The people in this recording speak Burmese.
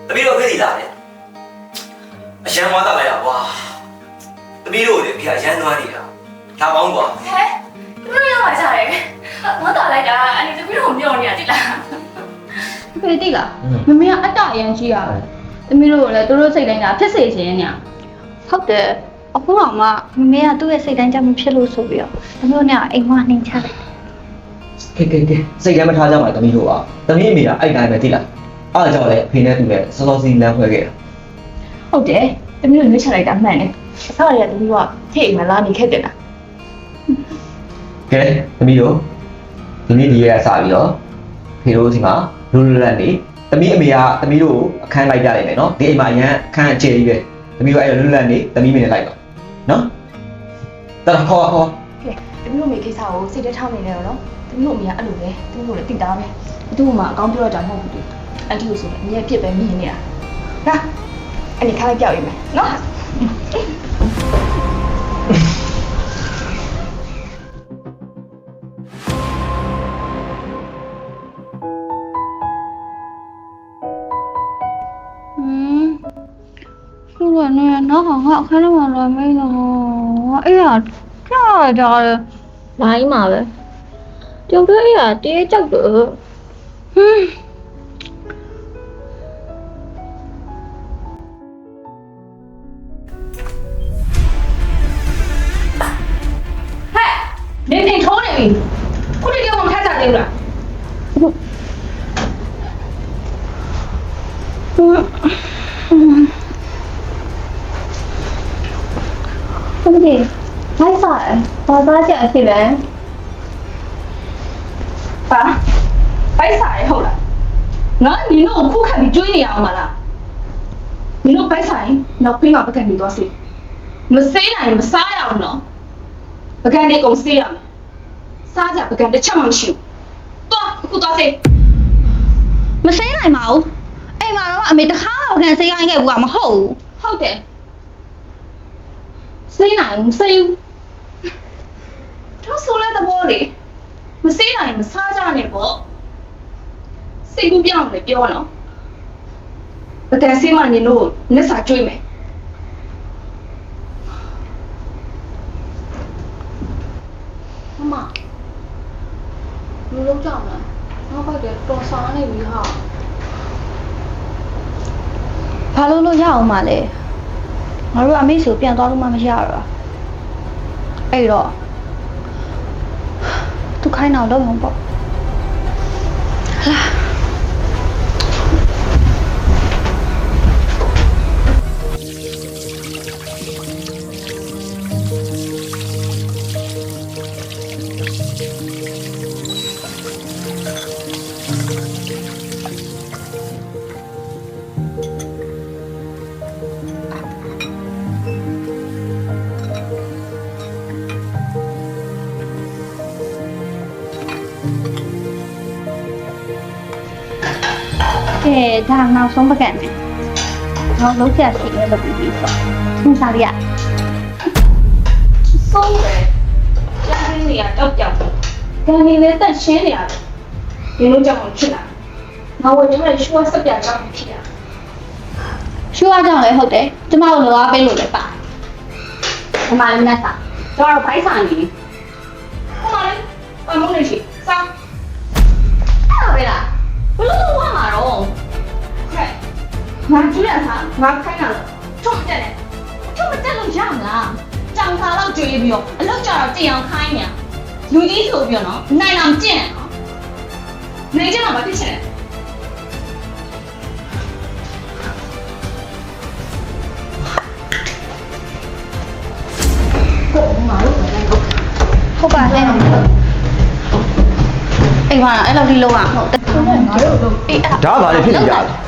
သမီးတို့ခေးလာတယ်အရန်ဝါတာလိုက်တာကွာသမီးတို့လည်းပြအရန်သွားနေတာလာပေါင်းကွာဟဲ့သမီးတို့ရောက်လာကြတယ်ဝါတာလိုက်တာအဲ့ဒီသမီးတို့မျောနေရတိလားဖေးတိလားမမေကအတအရန်ကြီးရတယ်သမီးတို့လည်းတို့စိတ်တိုင်းကဖြစ်စေခြင်းညာဟုတ်တယ်အခုတော့မှမမေကသူ့ရဲ့စိတ်တိုင်းကြောင့်မဖြစ်လို့ဆိုပြီးတော့သမီးတို့နဲ့အိမ်မနှင်ချလိုက်ကဲစိတ်ထဲမထားကြပါသမီးတို့อ่ะသမီးအမေကအဲ့တိုင်းပဲသိလားအားကြောင့်လည်းအဖေနဲ့သူနဲ့စောစောစီးလမ်းဖွဲ့ခဲ့တာဟုတ်တယ်သမီးတို့နှိမ့်ချလိုက်တာမှန်တယ်အဆောက်ရသမီးကထိတ်အိမ်မှာလာနေခဲ့တယ်လားကဲသမီးတို့ဒီရက်စပြီးတော့ဖေတို့ဒီမှာလူလတ်နေသမီးအမေကသမီးတို့အခန်းလိုက်ကြလိုက်မယ်နော်ဒီအိမ်မှာအရန်အခန်းအခြေကြီးပဲသမီးတို့အဲ့လူလတ်နေသမီးမင်းနဲ့လိုက်ပါနော်တော်ခေါ်သမီးတို့မိကိစ္စကိုစိတ်ထဲထားနေတယ်နော်သမီးတို့အမေကအဲ့လိုပဲသမီးတို့လည်းတိတ်တာပဲသူ့မှာအကောင်းပြောရတာမဟုတ်ဘူးအဲ့ဒီလိုဆိုရင်အမြဲပြစ်ပဲမြင်နေတာဟာအဲ့ဒီခါလိုက်ကြောက်ရမယ်နော်ဆိုတော့နော်ငါအခန်းထဲမှာလာမင်းတော့အေးရကြားကြတယ်လိုင်းမှာပဲကျောင်းထဲရတေးကြောက်တယ်နေနေထိုးနေပြီခုတည်းကမှထားကြတယ်လားဟုတ်ကဲ့မိုက်စားဘာသာကြအဖြစ်လဲဟာဘိုက်စားရဟုတ်လားငါညီတို့ခုခတ်ပြီးကျွေးနေရအောင်မလားညီတို့ဘိုက်စားရင်နောက်ဖေးမှာပကံနေသွားစေမစေးနိုင်မစားရအောင်နော်ပကံနေကုန်စေးရမယ်စားကြပကံတစ်ချက်မှမရှိဘူးသွားအခုသွားစေမစေးနိုင်ပါဘူးအိမ်မှာတော့အမေတခါပကံစေးရိုင်းခဲ့ဘူးကမဟုတ်ဘူးဟုတ်တယ်စေးနိုင်စေးတော့ဆိုလဲတဘောလေမစေးနိုင်မစားကြနဲ့ပေါ့စိတ်ကူးပြောင်းလေပြောနော်ပကံစေးမှညီတို့လက်စာကျွေးမယ်မမလူလုံးကြောက်လားနောက်ဘက်ကတော်စားနေပြီဟာဘာလို့ရအောင်မလဲငါတို့အမေဆိုပြန်သွားလို့မှမရတော့အဲ့တော့သူခိုင်းတော့တော့အောင်ပေါ့လာဒါနောက်ဆုံးပကံနဲ့နောက်လုံးချက်ရှိရဲ့လုပ်ပြီးပြီဆိုသူစားရဆုံးတယ်ကျန်းနေရတော့ကြောက်ကန်နေလည်းတက်ရှင်းနေရတယ်ဒီလိုကြောင့်ဖြစ်လာငါဝယ်ကျမလည်းရှူဝဆက်ပြကြောင်းဖြစ်တာရှူဝကြောင့်လည်းဟုတ်တယ်ကျမတို့လောပေးလို့လည်းပါဒီမှာလည်းနဲ့စားတော့ဘိုက်ဆိုင်နေဟိုမှာလည်းအမုန်းနေရှိစားအဲ့ပဲလားဘလို့တော့ဝါမှာတော့ငါကြည့်ရတာငါခိုင်းတာထုံးတက်တယ်ထုံးမတက်လို့ရမလားကြောင်စာတော့ကြွေးပြီးတော့အလောက်ကြတော့တင်အောင်ခိုင်းနေလူကြီးဆိုပြီးတော့နိုင်အောင်ကျင့်နော်နိုင်ကြတော့မဖြစ်ချင်ကိုငါတို့ဟုတ်ပါနဲ့အိမ်မှာအဲ့လိုဒီလုံးอ่ะဟုတ်တယ်ငါတို့အေးအဲ့ဒါဘာလဲဖြစ်နေကြလဲ